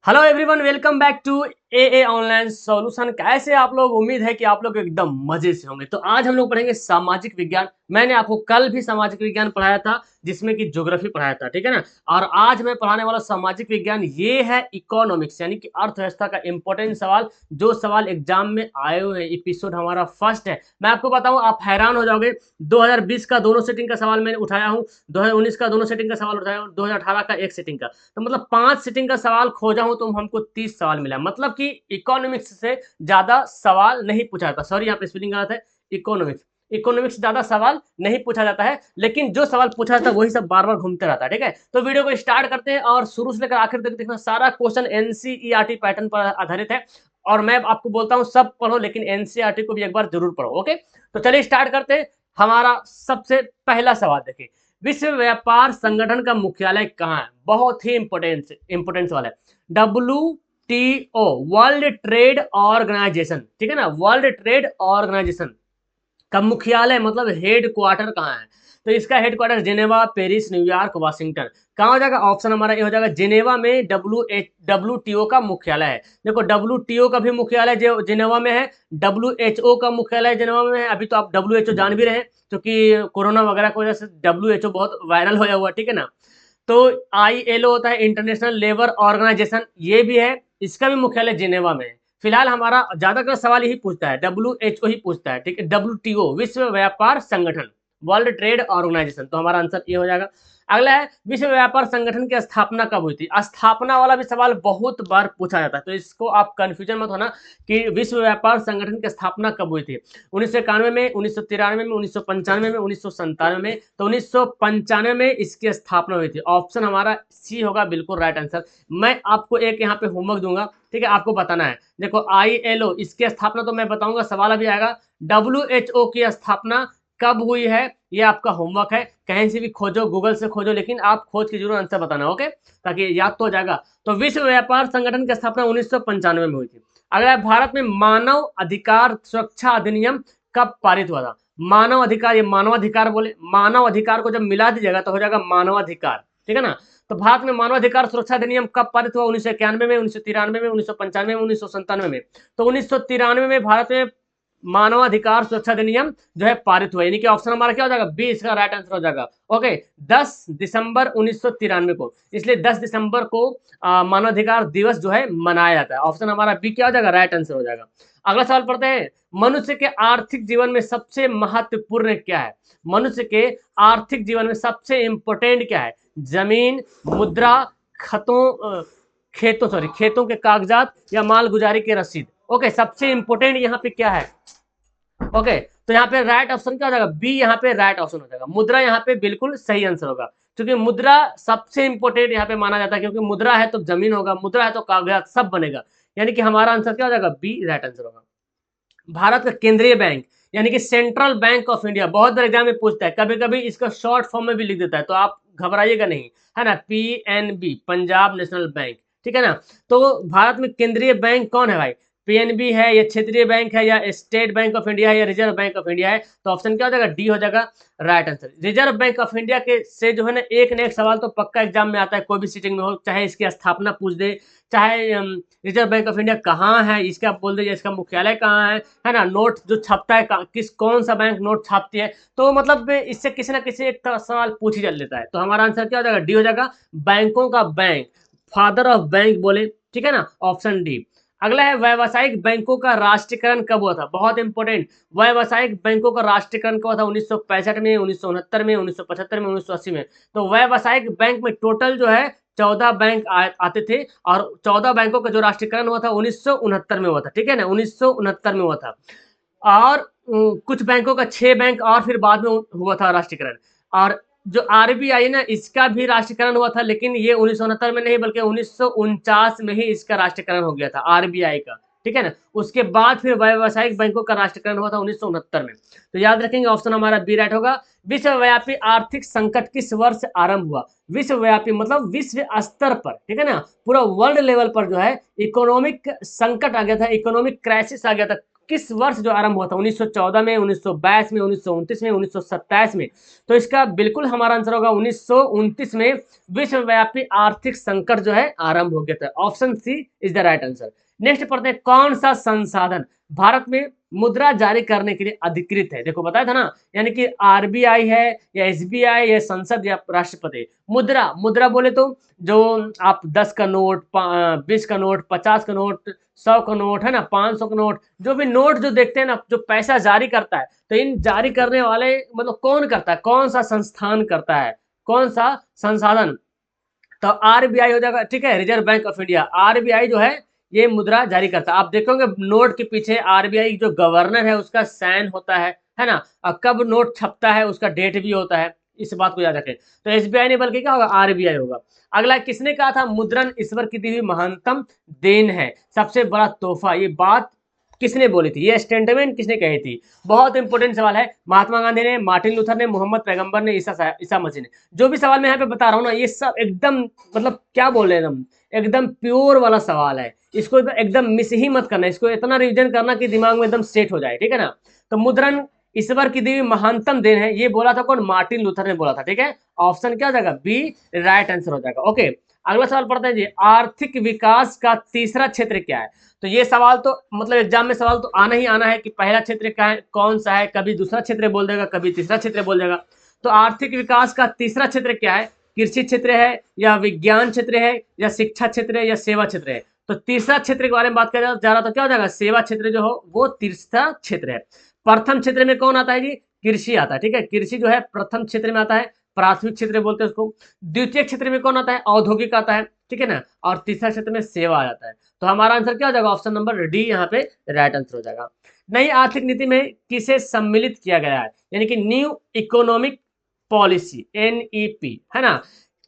Hello everyone, welcome back to A online solution. कैसे आप लोग? उम्मीद है कि आप लोग एकदम मजे से होंगे। तो आज हम लोग पढ़ेंगे सामाजिक विज्ञान। मैंने आपको कल भी सामाजिक विज्ञान पढ़ाया था, जिसमें कि ज्योग्राफी पढ़ाया था, ठीक है ना। और आज मैं पढ़ाने वाला सामाजिक विज्ञान ये है इकोनॉमिक्स, यानी कि अर्थव्यवस्था का इंपॉर्टेंट सवाल, जो सवाल एग्जाम में आए हुए हैं। एपिसोड हमारा फर्स्ट है। मैं आपको बताऊं, आप हैरान हो जाओगे। 2020 का दोनों सेटिंग का सवाल मैंने उठाया हूँ, 2019 का दोनों सेटिंग का सवाल उठाया हूँ, 2018 का एक सेटिंग का। तो मतलब 5 सीटिंग का सवाल खोजा हूं तो हमको 30 सवाल मिला। मतलब कि इकोनॉमिक्स से ज्यादा सवाल नहीं पूछा जाता। सॉरी, यहाँ पे स्पेलिंग गलत है। इकोनॉमिक्स इकोनॉमिक्स ज्यादा सवाल नहीं पूछा जाता है, लेकिन जो सवाल पूछा जाता है वही सब बार बार घूमते रहता है। ठीक है, तो वीडियो को स्टार्ट करते हैं और शुरू से लेकर आखिर तक देखना। सारा क्वेश्चन एनसीईआरटी पैटर्न पर आधारित है और मैं आपको बोलता हूं सब पढ़ो, लेकिन एनसीईआरटी को भी एक बार जरूर पढ़ो। ओके, तो चलिए स्टार्ट करते हैं। हमारा सबसे पहला सवाल देखिए, विश्व व्यापार संगठन का मुख्यालय कहाँ है? बहुत ही इंपोर्टेंट सवाल है। WTO, वर्ल्ड ट्रेड ऑर्गेनाइजेशन, ठीक है ना, वर्ल्ड ट्रेड ऑर्गेनाइजेशन का मुख्यालय मतलब हेड क्वार्टर कहाँ है? तो इसका head quarter Geneva, Paris, New York, Washington. कहाँ हो जाएगा? ऑप्शन हमारा ये हो जाएगा जिनेवा में। WTO का मुख्यालय है। देखो, WTO का भी मुख्यालय जो जिनेवा में है, WHO का मुख्यालय जिनेवा में है। अभी तो आप WHO जान भी रहे हैं, क्योंकि कोरोना वगैरह की वजह से WHO बहुत वायरल होया हुआ, ठीक है ना। तो ILO होता है इंटरनेशनल लेबर ऑर्गेनाइजेशन, ये भी है, इसका भी मुख्यालय जिनेवा में है। फिलहाल हमारा ज्यादातर सवाल यही पूछता है, WHO ही पूछता है, ठीक है। WTO, विश्व व्यापार संगठन, वर्ल्ड ट्रेड ऑर्गेनाइजेशन, तो हमारा आंसर ये हो जाएगा। अगला है, विश्व व्यापार संगठन की स्थापना कब हुई थी? स्थापना वाला भी सवाल बहुत बार पूछा जाता है, तो इसको आप कंफ्यूजन मत होना कि विश्व व्यापार संगठन की स्थापना कब हुई थी। 1991 में, 1993 में, 1995 में, 1997 में। तो 1995 में इसकी स्थापना हुई थी। ऑप्शन हमारा सी होगा बिल्कुल राइट आंसर। मैं आपको एक यहाँ पे होमवर्क दूंगा, ठीक है, आपको बताना है। देखो, ILO, इसकी स्थापना तो मैं बताऊंगा, सवाल अभी आएगा। WHO की स्थापना कब हुई है, ये आपका होमवर्क है। कहीं से भी खोजो, गूगल से खोजो, लेकिन आप खोज के जरूर आंसर बताना, ओके, ताकि याद तो हो जाएगा। तो विश्व व्यापार संगठन की स्थापना 1995 में हुई थी। अगला, भारत में मानव अधिकार सुरक्षा अधिनियम कब पारित हुआ था? मानव अधिकार, ये मानवाधिकार बोले, मानव अधिकार को जब मिला दीजिएगा तो हो जाएगा मानवाधिकार, ठीक है ना। तो भारत में मानवाधिकार सुरक्षा अधिनियम कब पारित हुआ? 1991 में, 1993 में, 1995 में, 1997 में। तो 1993 में भारत में मानवाधिकार सुरक्षा अधिनियम जो है पारित हुआ, यानी कि ऑप्शन हमारा क्या हो जाएगा? बी इसका राइट आंसर हो जाएगा। ओके, 10 दिसंबर 1993 को, इसलिए 10 दिसंबर को मानवाधिकार दिवस जो है मनाया जाता है। ऑप्शन हमारा बी क्या हो जाएगा? राइट आंसर हो जाएगा। अगला सवाल पढ़ते हैं, मनुष्य के आर्थिक जीवन में सबसे महत्वपूर्ण क्या है? मनुष्य के आर्थिक जीवन में सबसे इंपोर्टेंट क्या है? जमीन, मुद्रा, खेतों के कागजात, या माल गुजारी के रसीद। ओके, सबसे इंपोर्टेंट यहाँ पे क्या है? ओके, तो यहाँ पे राइट ऑप्शन क्या हो जाएगा? बी यहाँ पे राइट ऑप्शन हो जाएगा। मुद्रा यहाँ पे बिल्कुल सही आंसर होगा, क्योंकि मुद्रा सबसे इंपोर्टेंट यहाँ पे माना जाता है, क्योंकि मुद्रा है तो जमीन होगा, मुद्रा है तो कागजात, सब बनेगा। यानी कि हमारा आंसर क्या हो जाएगा? बी राइट आंसर होगा। भारत का केंद्रीय बैंक, यानी कि सेंट्रल बैंक ऑफ इंडिया, बहुत बार एग्जाम में पूछता है, कभी कभी इसका शॉर्ट फॉर्म में भी लिख देता है, तो आप घबराइएगा नहीं, है ना। PNB, पंजाब नेशनल बैंक, ठीक है ना। तो भारत में केंद्रीय बैंक कौन है भाई? PNB है, या क्षेत्रीय बैंक है, या स्टेट बैंक ऑफ इंडिया है, या रिजर्व बैंक ऑफ इंडिया है? तो ऑप्शन क्या हो जाएगा? डी हो जाएगा right answer. Reserve bank of India के से जो है ना, एक न एक सवाल तो पक्का एग्जाम में आता है, कोई भी सीटिंग में हो, चाहे इसकी स्थापना पूछ दे, चाहे रिजर्व बैंक ऑफ इंडिया कहाँ है इसका बोल दीजिए, इसका मुख्यालय कहाँ है ना। नोट जो छपता है, कौन सा बैंक नोट छापती है, तो मतलब इससे किसी ना किसी एक सवाल पूछ ही चल लेता है। तो हमारा आंसर क्या हो जाएगा? डी हो जाएगा। बैंकों का बैंक, फादर ऑफ बैंक बोले, ठीक है ना, ऑप्शन डी। अगला है, व्यावसायिक बैंकों का राष्ट्रीयकरण कब हुआ था? बहुत इंपॉर्टेंट, व्यावसायिक बैंकों का राष्ट्रीयकरण कब हुआ था? 1965 में, 1969 में, 1975 में, 1980 में। तो व्यावसायिक बैंक में टोटल जो है 14 बैंक आते थे, और 14 बैंकों का जो राष्ट्रीयकरण हुआ था 1969 में हुआ था, ठीक है ना, 1969 में हुआ था। और कुछ बैंकों का 6 बैंक और फिर बाद में हुआ था राष्ट्रीयकरण। और जो RBI ना, इसका भी राष्ट्रीयकरण हुआ था, लेकिन ये 1969 में नहीं, बल्कि 1949 में ही इसका राष्ट्रीयकरण हो गया था RBI का, ठीक है ना। उसके बाद फिर व्यावसायिक बैंकों का राष्ट्रीयकरण हुआ था 1969 में। तो याद रखेंगे, ऑप्शन हमारा बी राइट होगा। विश्वव्यापी आर्थिक संकट किस वर्ष आरंभ हुआ? विश्वव्यापी मतलब विश्व स्तर पर, ठीक है ना, पूरा वर्ल्ड लेवल पर जो है इकोनॉमिक संकट आ गया था, इकोनॉमिक क्राइसिस आ गया था, किस वर्ष जो आरंभ हुआ था, 1914 में, 1922 में, 1929 में, 1927 में। तो इसका बिल्कुल हमारा आंसर होगा 1929 में विश्वव्यापी आर्थिक संकट जो है आरंभ हो गया था। Option C is the right answer. Next पढ़ते हैं, कौन सा संसाधन भारत में मुद्रा जारी करने के लिए अधिकृत है? देखो बताया था ना, यानी कि आरबीआई है या एसबीआई या संसद या राष्ट्रपति। मुद्रा, मुद्रा बोले तो जो आप 10 का नोट, 20 का नोट, 50 का नोट, 100 का नोट है ना, 500 का नोट, जो भी नोट जो देखते हैं ना, जो पैसा जारी करता है, तो इन जारी करने वाले मतलब कौन करता है, कौन सा संस्थान करता है, कौन सा संसाधन? तो आरबीआई हो जाएगा, ठीक है, reserve bank of India. RBI जो है ये मुद्रा जारी करता है। आप देखोगे नोट के पीछे आरबीआई जो गवर्नर है उसका साइन होता है ना, और कब नोट छपता है उसका डेट भी होता है, इस बात को याद रखें। तो एसबीआई नहीं बल्कि क्या होगा, आरबीआई होगा। अगला, किसने कहा था मुद्रण ईश्वर की दी हुई महानतम देन है, सबसे बड़ा तोहफा? ये बात किसने बोली थी, ये स्टेटमेंट किसने कही थी? बहुत इंपॉर्टेंट सवाल है। महात्मा गांधी ने, मार्टिन लूथर ने, मोहम्मद पैगंबर ने, ईसा मसीह ने। जो भी सवाल मैं यहाँ पे बता रहा हूँ ना, ये सब एकदम मतलब क्या बोल रहे हैं हम, एकदम प्योर वाला सवाल है। इसको एकदम मिस ही मत करना, इसको इतना रिविजन करना कि दिमाग में एकदम सेट हो जाए, ठीक है ना। तो मुद्रण ईश्वर की दी हुई महानतम देन है, ये बोला था कौन? मार्टिन लूथर ने बोला था, ठीक है। ऑप्शन क्या हो जाएगा? बी राइट आंसर हो जाएगा। ओके, अगला सवाल पढ़ते हैं जी, आर्थिक विकास का तीसरा क्षेत्र क्या है? तो ये सवाल तो मतलब एग्जाम में सवाल तो आना ही आना है कि पहला क्षेत्र क्या है, कौन सा है, कभी दूसरा क्षेत्र बोल देगा, कभी तीसरा क्षेत्र बोल देगा। तो आर्थिक विकास का तीसरा क्षेत्र क्या है? कृषि क्षेत्र है या विज्ञान क्षेत्र है या शिक्षा क्षेत्र है या सेवा क्षेत्र है? तो तीसरा क्षेत्र के बारे में बात करें जा रहा तो क्या हो जाएगा? सेवा क्षेत्र जो हो वो तीसरा क्षेत्र है। प्रथम क्षेत्र में कौन आता है जी? कृषि आता है, ठीक है। कृषि जो है प्रथम क्षेत्र में आता है, प्राथमिक क्षेत्र बोलते हैं उसको। द्वितीय क्षेत्र में कौन आता है? औद्योगिक आता है, ठीक है ना। और तीसरा क्षेत्र में सेवा आ जाता है। तो हमारा आंसर क्या हो जाएगा? ऑप्शन नंबर डी यहाँ पे राइट आंसर हो जाएगा। नई आर्थिक नीति में किसे सम्मिलित किया गया है? यानी कि न्यू इकोनॉमिक पॉलिसी, एनईपी, है ना।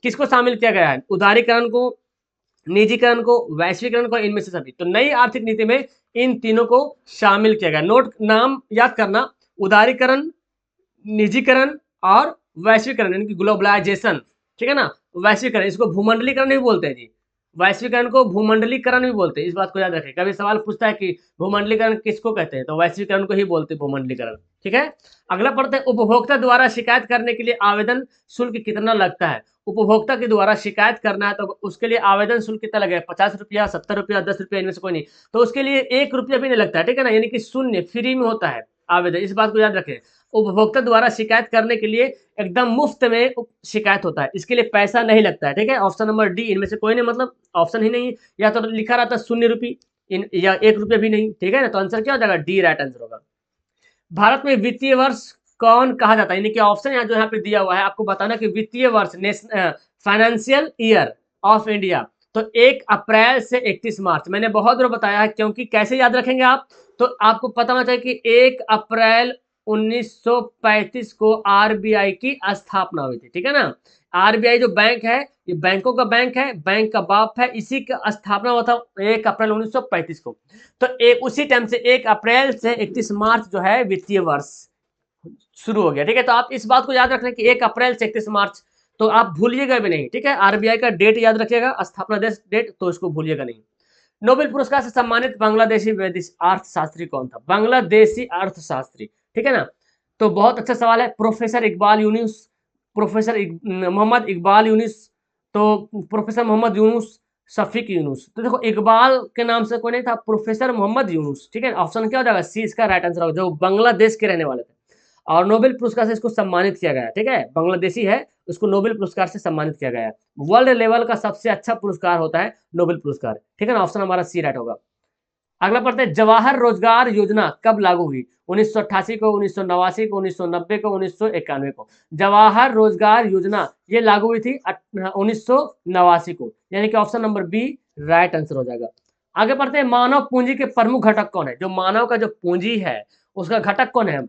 किसको शामिल किया गया है? उदारीकरण को, निजीकरण को, वैश्वीकरण को, इनमें से सभी। तो नई आर्थिक नीति में इन तीनों को शामिल किया गया। नोट नाम याद करना, उदारीकरण, निजीकरण और वैश्वीकरण, यानी कि ग्लोबलाइजेशन, ठीक है ना। वैश्वीकरण, इसको भूमंडलीकरण भी बोलते हैं जी। वैश्वीकरण को भूमंडलीकरण भी बोलते हैं, इस बात को याद रखें। कभी सवाल पूछता है कि भूमंडलीकरण किसको कहते हैं, तो वैश्वीकरण को ही बोलते हैं भूमंडलीकरण, ठीक है। अगला पढ़ते हैं, उपभोक्ता द्वारा शिकायत करने के लिए आवेदन शुल्क कितना लगता है? उपभोक्ता के द्वारा शिकायत करना है तो उसके लिए आवेदन शुल्क कितना लगेगा? 50 रुपया, 70 रुपया, 10 रुपया, इनमें से कोई नहीं। तो उसके लिए 1 रुपया भी नहीं लगता है, ठीक है ना, यानी कि शून्य, फ्री में होता है आवेदन, इस बात को याद रखें। उपभोक्ता द्वारा शिकायत करने के लिए एकदम मुफ्त में शिकायत होता है, इसके लिए पैसा नहीं लगता है, ठीक है। ऑप्शन नंबर डी, इनमें से कोई नहीं, मतलब ऑप्शन ही नहीं है। या तो लिखा रहता 0 रुपये या 1 रुपया भी नहीं, ठीक है ना। तो आंसर क्या हो जाएगा? डी राइट आंसर होगा। भारत में वित्तीय वर्ष कौन कहा जाता है? यानी कि ऑप्शन यहाँ जो यहाँ पे दिया हुआ है, आपको बताना कि वित्तीय वर्ष, फाइनेंशियल ईयर ऑफ इंडिया, तो 1 अप्रैल से 31 मार्च। मैंने बहुत बार बताया है, क्योंकि कैसे याद रखेंगे आप, तो आपको पता होना चाहिए कि 1 अप्रैल 1935 को आरबीआई की स्थापना हुई थी, ठीक है ना। आरबीआई जो बैंक है, ये बैंकों का बैंक है, बैंक का बाप है, इसी का स्थापना हुआ था 1 अप्रैल 1935 को। तो एक उसी टाइम से 1 अप्रैल से 31 मार्च जो है वित्तीय वर्ष शुरू हो गया, ठीक है। तो आप इस बात को याद रखना कि 1 अप्रैल से 31 मार्च, तो आप भूलिएगा भी नहीं, ठीक है। आरबीआई का डेट याद रखिएगा, स्थापना डेट, तो इसको भूलिएगा नहीं। नोबेल पुरस्कार से सम्मानित बांग्लादेशी वैदिक अर्थशास्त्री कौन था? बांग्लादेशी अर्थशास्त्री, ठीक है ना। तो बहुत अच्छा सवाल है, प्रोफेसर इकबाल यूनुस, मोहम्मद इकबाल यूनुस, तो प्रोफेसर मोहम्मद यूनुस, शफीक यूनुस। तो देखो इकबाल के नाम से कोई नहीं था, प्रोफेसर मोहम्मद यूनुस, ठीक है। ऑप्शन क्या हो जाएगा? सी इसका राइट आंसर होगा, जो बांग्लादेश के रहने वाले थे और नोबेल पुरस्कार से इसको सम्मानित किया गया, ठीक है। बांग्लादेशी है, उसको नोबेल पुरस्कार से सम्मानित किया गया है। वर्ल्ड लेवल का सबसे अच्छा पुरस्कार होता है नोबेल पुरस्कार, ठीक है ना। ऑप्शन हमारा सी राइट होगा। अगला पढ़ते हैं, जवाहर रोजगार योजना कब लागू हुई? 1988 को, 1989 को, 1990 को, 1991 को। जवाहर रोजगार योजना ये लागू हुई थी 1989 को, यानी कि option number B right answer हो जाएगा। आगे पढ़ते हैं, मानव पूंजी के प्रमुख घटक कौन है? जो मानव का जो पूंजी है उसका घटक कौन है?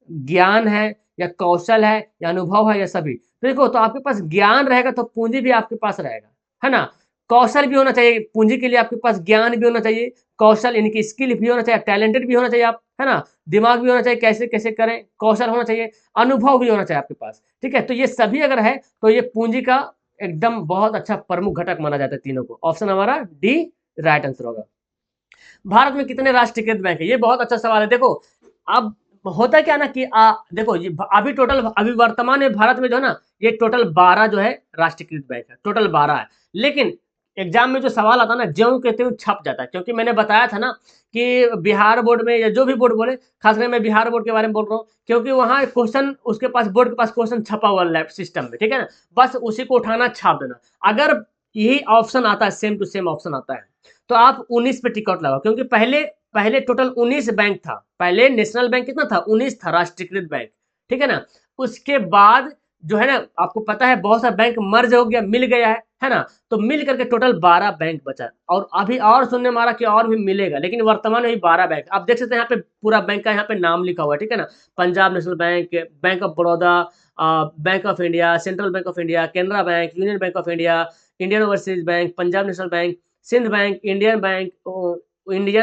ज्ञान है या कौशल है या अनुभव है या सभी? तो देखो, तो आपके पास ज्ञान रहेगा तो पूंजी भी आपके पास रहेगा, है ना। कौशल भी होना चाहिए पूंजी के लिए, आपके पास ज्ञान भी होना चाहिए, कौशल यानी कि स्किल भी होना चाहिए, टैलेंटेड भी होना चाहिए आप, है ना। दिमाग भी होना चाहिए, कैसे कैसे करें, कौशल होना चाहिए, अनुभव भी होना चाहिए आपके पास, ठीक है। तो ये सभी अगर है तो ये पूंजी का एकदम बहुत अच्छा प्रमुख घटक माना जाता है तीनों को। ऑप्शन हमारा डी राइट आंसर होगा। भारत में कितने राष्ट्रीयकृत बैंक है? ये बहुत अच्छा सवाल है। देखो अब होता क्या ना कि देखो ये अभी टोटल अभी वर्तमान में भारत में जो है ना, ये टोटल 12 जो है राष्ट्रीयकृत बैंक है, टोटल 12 है। लेकिन एग्जाम में जो सवाल आता है ना, ज्यों के त्यों छप जाता है, क्योंकि मैंने बताया था ना कि बिहार बोर्ड में या जो भी बोर्ड बोले, खासकर मैं बिहार बोर्ड के बारे में बोल रहा हूँ, क्योंकि वहां क्वेश्चन उसके पास बोर्ड के पास क्वेश्चन छपा हुआ लैब सिस्टम में, ठीक है ना, बस उसी को उठाना छाप देना। अगर यही ऑप्शन आता है, सेम टू सेम ऑप्शन आता है, तो आप 19 पे टिकट लगाओ, क्योंकि पहले पहले टोटल 19 बैंक था। पहले नेशनल बैंक कितना था? 19 था राष्ट्रीयकृत बैंक, ठीक है ना। उसके बाद जो है ना, आपको पता है बहुत सारा बैंक मर्ज हो गया, मिल गया है ना। तो मिल करके टोटल 12 बैंक बचा, और अभी और सुनने में आ रहा कि और भी मिलेगा, लेकिन वर्तमान में ही 12 बैंक आप देख सकते हैं। यहाँ पे पूरा बैंक का यहाँ पे नाम लिखा हुआ है, ठीक है ना। Punjab National Bank, Bank of Baroda, Bank of India, Central Bank of India, Canara Bank, Union Bank of India, Indian Overseas Bank, Punjab National Bank, Sind Bank, Indian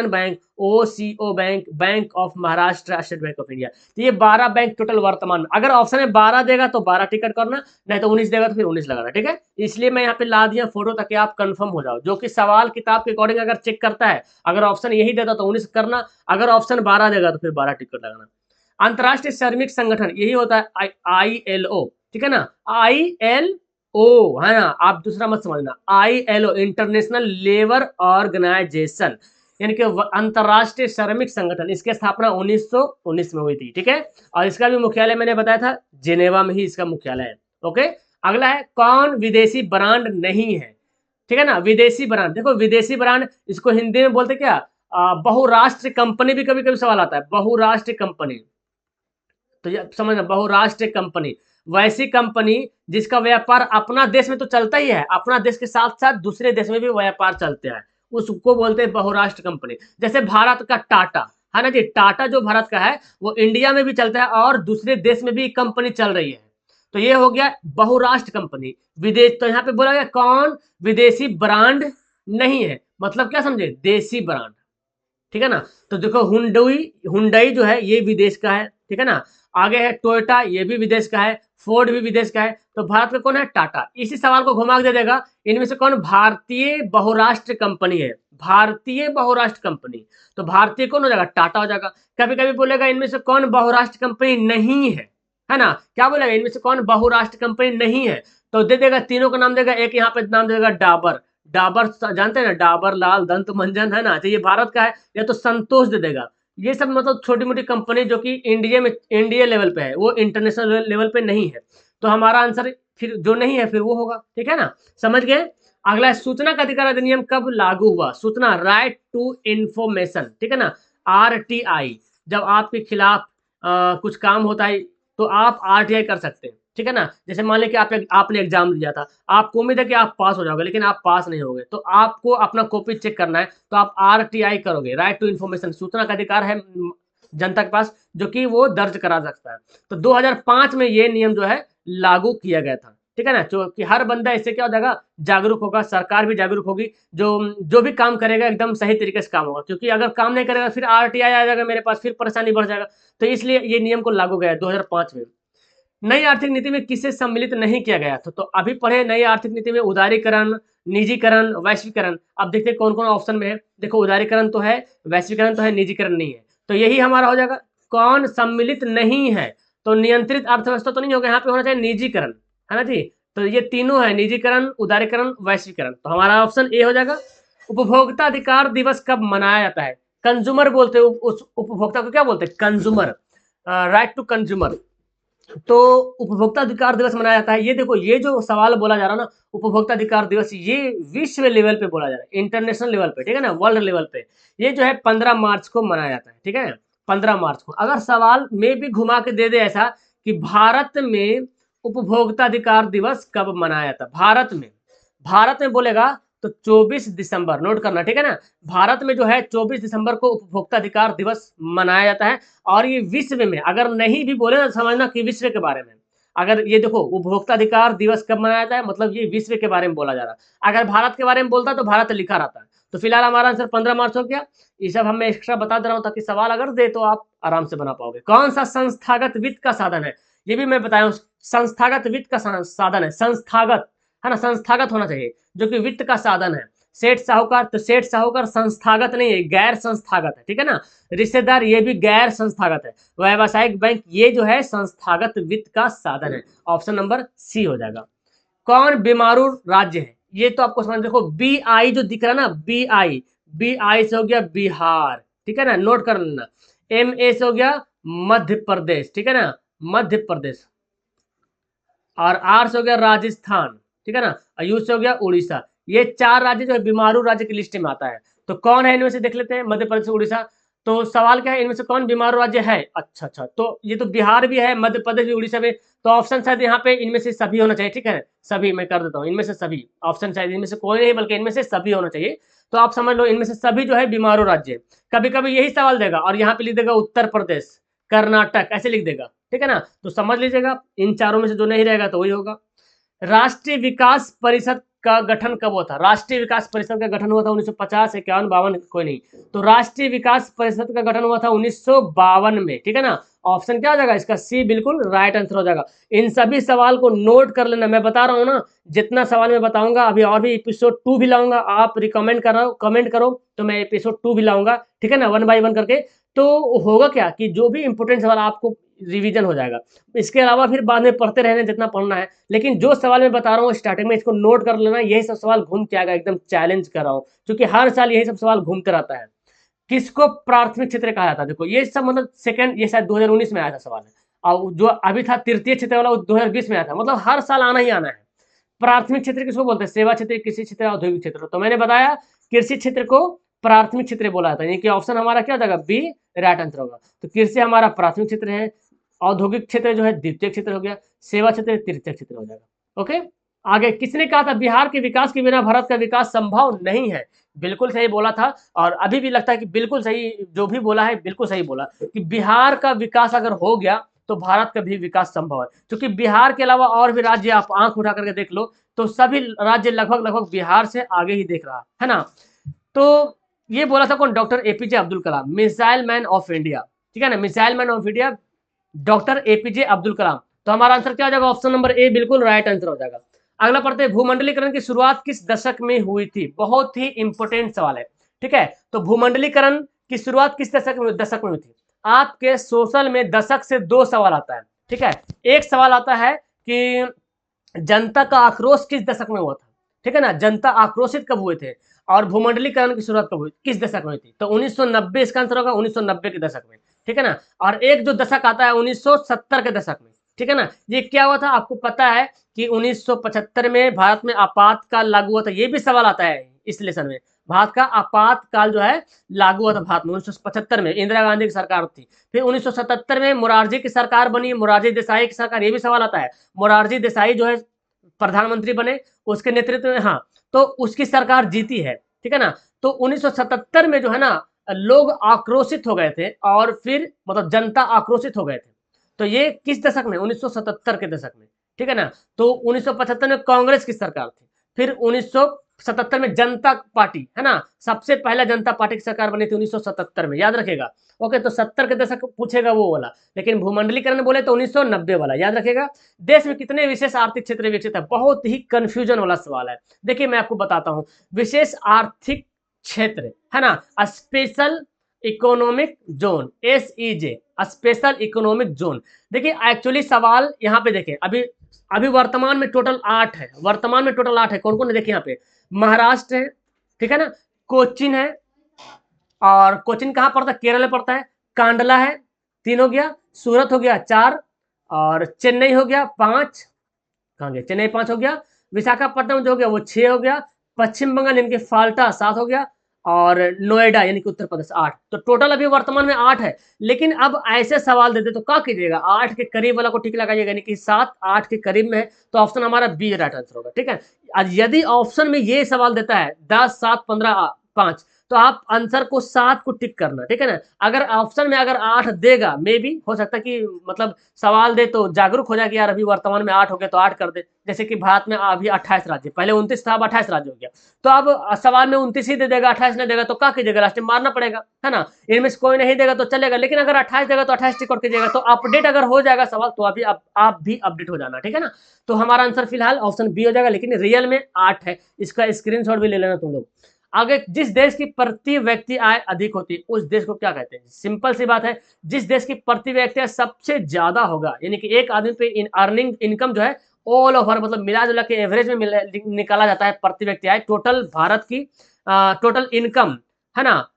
Bank, OCO Bank, Bank of Maharashtra, State Bank of India. तो ये 12 bank total वर्तमान में। अगर option में 12 देगा तो 12 ticket करना, नहीं तो 19 देगा तो फिर 19 लगाना, ठीक है। इसलिए मैं यहाँ पे ला दिया फोटो ताकि आप कंफर्म हो जाओ, जो कि सवाल किताब के अकॉर्डिंग अगर चेक करता है, अगर ऑप्शन यही देता तो 19 करना, अगर ऑप्शन 12 देगा तो फिर 12 टिकट लगाना। अंतर्राष्ट्रीय श्रमिक संगठन यही होता है ILO, ठीक है ना। ILO है ना, आप दूसरा मत समझना। ILO इंटरनेशनल लेबर ऑर्गेनाइजेशन, यानी कि अंतरराष्ट्रीय श्रमिक संगठन, इसकी स्थापना 1919 में हुई थी, ठीक है। और इसका भी मुख्यालय मैंने बताया था जिनेवा में ही इसका मुख्यालय है। ओके, अगला है कौन विदेशी ब्रांड नहीं है, ठीक है ना। विदेशी ब्रांड, देखो विदेशी ब्रांड इसको हिंदी में बोलते क्या, बहुराष्ट्रीय कंपनी भी कभी कभी सवाल आता है, बहुराष्ट्रीय कंपनी। तो ये समझना, बहुराष्ट्रीय कंपनी वैसी कंपनी जिसका व्यापार अपना देश में तो चलता ही है, अपना देश के साथ साथ दूसरे देश में भी व्यापार चलते हैं, उसको बोलते हैं बहुराष्ट्र कंपनी। जैसे भारत का टाटा है ना जी, टाटा जो भारत का है वो इंडिया में भी चलता है और दूसरे देश में भी कंपनी चल रही है, तो ये हो गया बहुराष्ट्र कंपनी। विदेश, तो यहाँ पे बोला गया कौन विदेशी ब्रांड नहीं है, मतलब क्या समझे, देसी ब्रांड, ठीक है ना। तो देखो हुंडई, हुंडई जो है ये विदेश का है, ठीक है ना। आगे है टोयोटा, ये भी विदेश का है, फोर्ड भी विदेश का है। तो भारत का कौन है, टाटा। इसी सवाल को घुमा के दे देगा, इनमें से कौन भारतीय बहुराष्ट्र कंपनी है, भारतीय बहुराष्ट्र कंपनी। तो भारतीय कौन हो जाएगा, टाटा हो जाएगा। कभी कभी बोलेगा इनमें से कौन बहुराष्ट्र कंपनी नहीं है ना, क्या बोलेगा, इनमें से कौन बहुराष्ट्र कंपनी नहीं है, तो दे देगा तीनों का नाम देगा। एक यहाँ पे नाम देगा डाबर, डाबर जानते हैं ना, डाबर लाल दंत मंजन है ना, तो ये भारत का है। या तो संतोष दे देगा। ये सब मतलब छोटी मोटी कंपनी जो कि इंडिया में, इंडिया लेवल पे है, वो इंटरनेशनल लेवल पे नहीं है। तो हमारा आंसर फिर जो नहीं है फिर वो होगा, ठीक है ना, समझ गए। अगला है सूचना का अधिकार अधिनियम कब लागू हुआ, सूचना, राइट टू इंफॉर्मेशन, ठीक है ना, RTI। जब आपके खिलाफ कुछ काम होता है तो आप RTI कर सकते हैं, ठीक है ना। जैसे मान लें कि आपने एग्जाम दिया था, आपको उम्मीद है कि आप पास हो जाओगे, लेकिन आप पास नहीं होगे, तो आपको अपना कॉपी चेक करना है, तो आप RTI करोगे, राइट टू इन्फॉर्मेशन, सूचना का अधिकार है जनता के पास, जो कि वो दर्ज करा सकता है। तो 2005 में ये नियम जो है लागू किया गया था, ठीक है ना। जो कि हर बंदा इससे क्या हो जाएगा, जागरूक होगा, सरकार भी जागरूक होगी, जो जो भी काम करेगा एकदम सही तरीके से काम होगा, क्योंकि अगर काम नहीं करेगा फिर RTI आ जाएगा मेरे पास, फिर परेशानी बढ़ जाएगा। तो इसलिए ये नियम को लागू गया 2005 में। नई आर्थिक नीति में किसे सम्मिलित नहीं किया गया था, तो अभी पढ़े नई आर्थिक नीति में उदारीकरण, निजीकरण, वैश्वीकरण। अब देखते हैं कौन कौन ऑप्शन में है। देखो उदारीकरण तो है, वैश्वीकरण तो है, निजीकरण नहीं है, तो यही हमारा हो जाएगा। कौन सम्मिलित नहीं है, तो नियंत्रित अर्थव्यवस्था तो नहीं होगा, यहाँ पे होना चाहिए निजीकरण, है ना जी। तो ये तीनों है, निजीकरण, उदारीकरण, वैश्वीकरण, तो हमारा ऑप्शन ए हो जाएगा। उपभोक्ता अधिकार दिवस कब मनाया जाता है, कंज्यूमर बोलते हैं उस उपभोक्ता को, क्या बोलते हैं, कंज्यूमर, राइट टू कंज्यूमर। तो उपभोक्ता अधिकार दिवस मनाया जाता है। ये देखो, ये जो सवाल बोला जा रहा है ना, उपभोक्ता अधिकार दिवस, ये विश्व लेवल पे बोला जा रहा है, इंटरनेशनल लेवल पे, ठीक है ना, वर्ल्ड लेवल पे। ये जो है 15 मार्च को मनाया जाता है, ठीक है ना, 15 मार्च को। अगर सवाल में भी घुमा के दे दे ऐसा कि भारत में उपभोक्ता अधिकार दिवस कब मनाया जाता है, भारत में बोलेगा तो 24 दिसंबर, नोट करना, ठीक है ना। भारत में जो है 24 दिसंबर को उपभोक्ता अधिकार दिवस मनाया जाता है। और ये विश्व में, अगर नहीं भी बोले ना, समझना कि विश्व के बारे में। अगर ये देखो उपभोक्ता अधिकार दिवस कब मनाया जाता है, मतलब ये विश्व के बारे में बोला जा रहा है। अगर भारत के बारे में बोलता तो भारत लिखा रहता है। तो फिलहाल हमारा आंसर 15 मार्च हो गया। ये सब हम एक्स्ट्रा बता दे रहा हूँ ताकि सवाल अगर दे तो आप आराम से बना पाओगे। कौन सा संस्थागत वित्त का साधन है, ये भी मैं बताया हूँ। संस्थागत वित्त का साधन है, संस्थागत है ना, संस्थागत होना चाहिए, जो कि वित्त का साधन है। सेठ साहूकार, तो सेठ साहूकार संस्थागत नहीं है, गैर संस्थागत है, ठीक है ना। रिश्तेदार ये भी गैर संस्थागत है। व्यावसायिक बैंक ये जो है संस्थागत वित्त का साधन है। ऑप्शन नंबर सी हो जाएगा। कौन बीमारू राज्य है, ये तो आपको समझ, देखो बी आई जो दिख रहा है ना, बी आई, बी आई से हो गया बिहार, ठीक है ना, नोट कर लेना। एम ए से हो गया मध्य प्रदेश, ठीक है ना, मध्य प्रदेश। और आर से हो गया राजस्थान, ठीक है ना, और यू से हो गया उड़ीसा। ये 4 राज्य जो है बीमारू राज्य की लिस्ट में आता है। तो कौन है इनमें से, देख लेते हैं, मध्य प्रदेश, उड़ीसा। तो सवाल क्या है, इनमें से कौन बीमारू राज्य है? अच्छा अच्छा, तो ये तो बिहार भी है, मध्य प्रदेश भी, उड़ीसा भी। तो ऑप्शन शायद यहाँ पे इनमें से सभी होना चाहिए, ठीक है, सभी मैं कर देता हूँ, इनमें से सभी। ऑप्शन शायद इनमें से कोई नहीं बल्कि इनमें से सभी होना चाहिए। तो आप समझ लो इनमें से सभी जो है बीमारू राज्य। कभी कभी यही सवाल देगा और यहाँ पे लिख देगा उत्तर प्रदेश, कर्नाटक, ऐसे लिख देगा, ठीक है ना। तो समझ लीजिएगा इन चारों में से जो नहीं रहेगा तो वही होगा। राष्ट्रीय विकास परिषद का गठन कब हुआ था? राष्ट्रीय विकास परिषद का गठन हुआ था 1950, 51, 52, कोई नहीं। तो राष्ट्रीय विकास परिषद का गठन हुआ था 1952 में, ठीक है ना। ऑप्शन क्या हो जाएगा इसका? सी बिल्कुल राइट आंसर हो जाएगा। इन सभी सवाल को नोट कर लेना, मैं बता रहा हूँ ना, जितना सवाल मैं बताऊंगा अभी और भी एपिसोड 2 भी लाऊंगा, आप रिकमेंड कर रहा हो, कमेंट करो तो मैं एपिसोड 2 भी लाऊंगा, ठीक है ना, 1 बाय 1 करके। तो होगा क्या कि जो भी इंपोर्टेंट सवाल आपको रिवीजन हो जाएगा। इसके अलावा फिर बाद में पढ़ते रहने जितना पढ़ना है, लेकिन जो सवाल मैं बता रहा हूँ स्टार्टिंग में इसको नोट कर लेना। यही सब सवाल घूम के आएगा, एकदम चैलेंज कर रहा हूँ, क्योंकि हर साल यही सब सवाल घूमते रहता है। किसको प्राथमिक क्षेत्र कहा जाता है? देखो ये सब मतलब सेकंड, ये शायद 2019 में आया था सवाल है, और जो अभी था तृतीय क्षेत्र वाला वो 2020 में आया था, मतलब हर साल आना ही आना है। प्राथमिक क्षेत्र किसको बोलते हैं? सेवा क्षेत्र, कृषि क्षेत्र, औद्योगिक क्षेत्र। तो मैंने बताया कृषि क्षेत्र को प्राथमिक क्षेत्र बोला जाता है, यानी कि ऑप्शन हमारा क्या हो जाएगा? बी राइट आंसर होगा। तो कृषि हमारा प्राथमिक क्षेत्र है, औद्योगिक क्षेत्र जो है द्वितीय क्षेत्र हो गया, सेवा क्षेत्र तृतीय क्षेत्र हो जाएगा। ओके, आगे किसने कहा था बिहार के विकास के बिना भारत का विकास संभव नहीं है? बिल्कुल सही बोला था, और अभी भी लगता है कि बिल्कुल सही, जो भी बोला है बिल्कुल सही बोला, कि बिहार का विकास अगर हो गया तो भारत का भी विकास संभव है। क्योंकि बिहार के अलावा और भी राज्य आप आंख उठा करके देख लो तो सभी राज्य लगभग लगभग बिहार से आगे ही देख रहा है ना। तो ये बोला था कौन? Doctor APJ Abdul Kalam, missile man of India, ठीक है ना, missile man of India doctor APJ Abdul Kalam. तो हमारा आंसर क्या हो जाएगा? ऑप्शन नंबर ए बिल्कुल राइट आंसर हो जाएगा। अगला पढ़ते हैं, भूमंडलीकरण की शुरुआत किस दशक में हुई थी? बहुत ही इंपॉर्टेंट सवाल है, ठीक है। तो भूमंडलीकरण की शुरुआत किस दशक में हुई थी? आपके सोशल में दशक से 2 सवाल आता है, ठीक है। एक सवाल आता है कि जनता का आक्रोश किस दशक में हुआ था, ठीक है ना, जनता आक्रोशित कब हुए थे, और भूमंडलीकरण की शुरुआत कब हुई, किस दशक में हुई थी? तो 1990 इसका आंसर होगा, 1990 के दशक में, ठीक है ना। और एक जो दशक आता है 1970 के दशक में, ठीक है ना। ये क्या हुआ था आपको पता है कि 1975 में भारत में आपातकाल लागू हुआ था। ये भी सवाल आता है इस लेसन में, भारत का आपातकाल जो है लागू हुआ था भारत में 1975 में, इंदिरा गांधी की सरकार थी। फिर 1977 में मोरारजी की सरकार बनी, मोरारजी देसाई की सरकार, ये भी सवाल आता है। मोरारजी देसाई जो है प्रधानमंत्री बने, उसके नेतृत्व में, हाँ, तो उसकी सरकार जीती है, ठीक है ना। तो 1977 में जो है ना लोग आक्रोशित हो गए थे, और फिर मतलब जनता आक्रोशित हो गए थे। तो ये किस दशक में? 1977 के दशक में, ठीक है ना। तो 1975 में कांग्रेस की सरकार थी। फिर 1977 में जनता पार्टी, है ना, सबसे पहला जनता पार्टी की सरकार बनी थी 1977 में, याद रखेगा। ओके, तो 70 के दशक पूछेगा वो वाला, लेकिन भूमंडलीकरण बोले तो 1990 वाला, याद रखेगा। देश में कितने विशेष आर्थिक क्षेत्र विकसित है? बहुत ही कंफ्यूजन वाला सवाल है। देखिए मैं आपको बताता हूं, विशेष आर्थिक क्षेत्र, है ना, special economic zone, SEJ, special economic zone. देखिए एक्चुअली सवाल यहाँ पे देखें, अभी अभी वर्तमान में टोटल 8 है, वर्तमान में टोटल 8 है। कौन कौन है देखिए यहाँ पे, महाराष्ट्र है, ठीक है ना, कोचिन है, और कोचिन कहाँ पड़ता है? केरल में पड़ता है। कांडला है, 3 हो गया, सूरत हो गया 4, और चेन्नई हो गया 5, कहाँ गया चेन्नई, 5 हो गया। विशाखापट्टनम जो हो गया वो 6 हो गया। पश्चिम बंगाल यानी कि फाल्टा 7 हो गया, और नोएडा यानी कि उत्तर प्रदेश 8। तो टोटल अभी वर्तमान में 8 है। लेकिन अब ऐसे सवाल देते तो क्या कीजिएगा? 8 के करीब वाला को टिक लगाइएगा, यानी कि 7 8 के करीब में है, तो ऑप्शन हमारा बी राइट आंसर होगा, ठीक है। यदि ऑप्शन में ये सवाल देता है 10 7 15 5, तो आप आंसर को 7 को टिक करना, ठीक है ना। अगर ऑप्शन में अगर 8 देगा, मे बी हो सकता है कि मतलब सवाल दे तो जागरूक हो जाए कि यार अभी वर्तमान में 8 हो गया तो 8 कर दे। जैसे कि भारत में अभी 28 राज्य, पहले 29 था, अब 28 राज्य हो गया। तो अब सवाल में 29 ही दे देगा, 28 नहीं देगा तो क्या कीजिएगा, लास्ट में मारना पड़ेगा, है ना। इनमें से कोई नहीं देगा तो चलेगा, लेकिन अगर 28 देगा तो 28 टिक कीजिएगा। तो अपडेट अगर हो जाएगा सवाल तो अभी आप भी अपडेट हो जाना, ठीक है ना। तो हमारा आंसर फिलहाल ऑप्शन बी हो जाएगा, लेकिन रियल में 8 है। इसका स्क्रीनशॉट भी ले लेना तुम लोग। आगे, जिस देश की प्रति व्यक्ति आय अधिक होती है उस देश को क्या कहते हैं। सिंपल सी बात है, जिस देश की प्रति व्यक्ति आय सबसे ज्यादा होगा, यानी कि एक आदमी पे अर्निंग इनकम जो है ऑल ओवर मतलब मिला जुला के एवरेज में निकाला जाता है प्रति व्यक्ति आय, टोटल भारत की टोटल इनकम, है ना,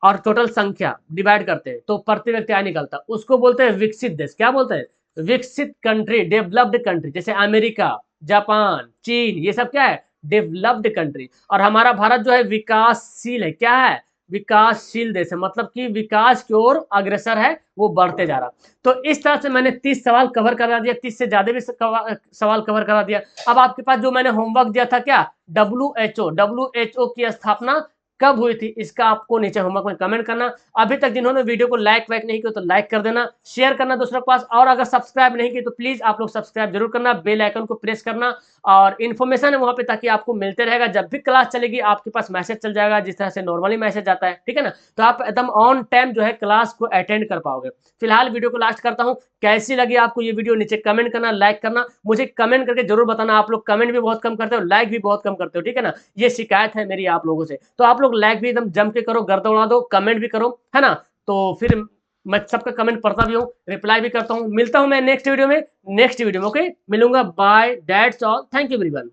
और टोटल संख्या डिवाइड करते हैं तो प्रति व्यक्ति आय निकलता है, उसको बोलते हैं विकसित देश। क्या बोलते हैं, विकसित कंट्री, डेवलप्ड कंट्री। जैसे अमेरिका, जापान, चीन, ये सब क्या है, डेवलप्ड कंट्री। और हमारा भारत जो है विकासशील है, क्या है, विकासशील देश है, मतलब कि विकास की ओर अग्रसर है, वो बढ़ते जा रहा। तो इस तरह से मैंने 30 सवाल कवर करा दिया, 30 से ज्यादा भी सवाल कवर करा दिया। अब आपके पास जो मैंने होमवर्क दिया था, क्या, WHO की स्थापना कब हुई थी, इसका आपको नीचे होमवर्क में कमेंट करना। अभी तक जिन्होंने वीडियो को लाइक वाइक नहीं किया तो लाइक कर देना, शेयर करना दूसरों के पास, और अगर सब्सक्राइब नहीं की तो प्लीज आप लोग सब्सक्राइब जरूर करना, बेल आइकन को प्रेस करना, और इन्फॉर्मेशन है वहां पे ताकि आपको मिलते रहेगा। जब भी क्लास चलेगी आपके पास मैसेज चल जाएगा, जिस तरह से नॉर्मली मैसेज आता है, ठीक है ना। तो आप एकदम ऑन टाइम जो है क्लास को अटेंड कर पाओगे। फिलहाल वीडियो को लास्ट करता हूँ, कैसी लगी आपको ये वीडियो नीचे कमेंट करना, लाइक करना, मुझे कमेंट करके जरूर बताना। आप लोग कमेंट भी बहुत कम करते हो, लाइक भी बहुत कम करते हो, ठीक है ना, ये शिकायत है मेरी आप लोगों से। तो आप लोग लाइक भी एकदम जम के करो, गर्द उड़ा दो, कमेंट भी करो, है ना। तो फिर मैं सबका कमेंट पढ़ता भी हूँ, रिप्लाई भी करता हूँ। मिलता हूँ मैं नेक्स्ट वीडियो में, ओके, मिलूंगा, bye, that's all, thank you everyone.